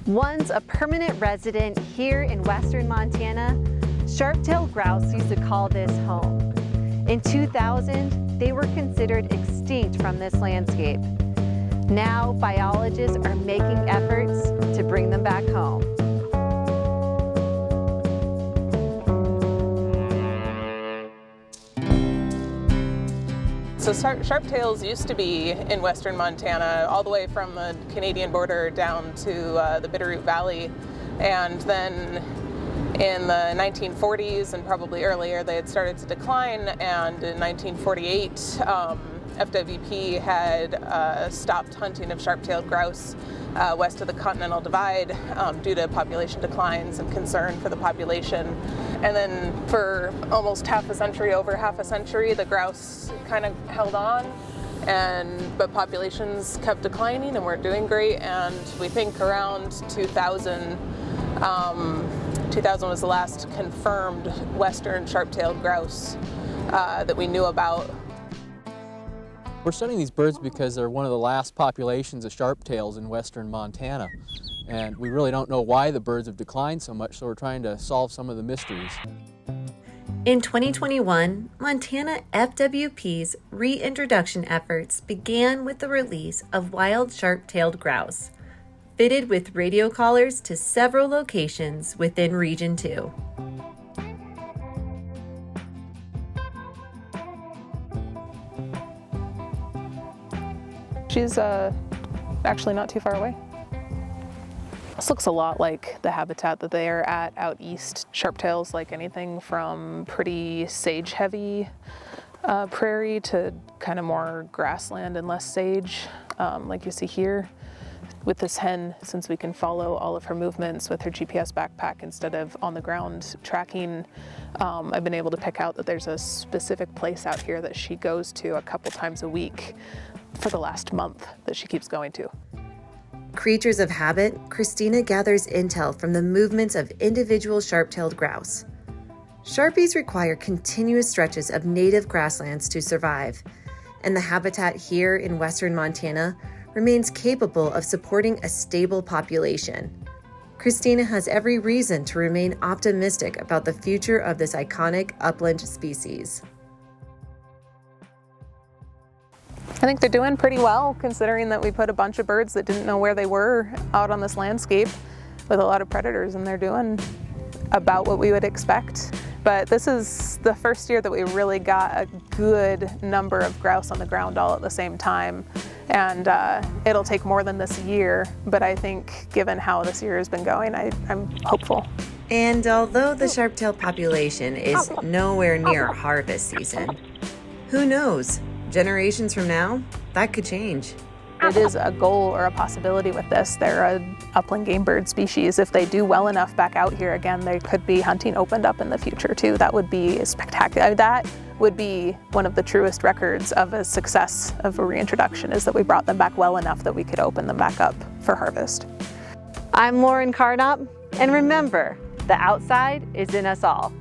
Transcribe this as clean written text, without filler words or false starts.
Once a permanent resident here in western Montana, sharp-tailed grouse used to call this home. In 2000, they were considered extinct from this landscape. Now, biologists are making efforts to bring them back home. So sharp-tails used to be in western Montana, all the way from the Canadian border down to the Bitterroot Valley. And then in the 1940s and probably earlier, they had started to decline. And in 1948, FWP had stopped hunting of sharp-tailed grouse west of the Continental Divide due to population declines and concern for the population. And then for almost over half a century, the grouse kind of held on, but populations kept declining and weren't doing great. And we think around 2000 was the last confirmed western sharp-tailed grouse that we knew about. We're studying these birds because they're one of the last populations of sharp-tails in western Montana. And we really don't know why the birds have declined so much, so we're trying to solve some of the mysteries. In 2021, Montana FWP's reintroduction efforts began with the release of wild sharp-tailed grouse, fitted with radio collars to several locations within Region 2. She's actually not too far away. This looks a lot like the habitat that they are at out east. Sharp-tails like anything from pretty sage-heavy prairie to kind of more grassland and less sage, like you see here. With this hen, since we can follow all of her movements with her GPS backpack instead of on the ground tracking, I've been able to pick out that there's a specific place out here that she goes to a couple times a week for the last month that she keeps going to. Creatures of habit, Kristina gathers intel from the movements of individual sharp-tailed grouse. Sharpies require continuous stretches of native grasslands to survive, and the habitat here in western Montana remains capable of supporting a stable population. Kristina has every reason to remain optimistic about the future of this iconic upland species. I think they're doing pretty well, considering that we put a bunch of birds that didn't know where they were out on this landscape with a lot of predators, and they're doing about what we would expect. But this is the first year that we really got a good number of grouse on the ground all at the same time. And it'll take more than this year, but I think given how this year has been going, I'm hopeful. And although the sharp-tail population is nowhere near harvest season, who knows? Generations from now, that could change. It is a goal or a possibility with this. They're an upland game bird species. If they do well enough back out here again, there could be hunting opened up in the future too. That would be spectacular. That would be one of the truest records of a success of a reintroduction, is that we brought them back well enough that we could open them back up for harvest. I'm Lauren Carnop, and remember, the outside is in us all.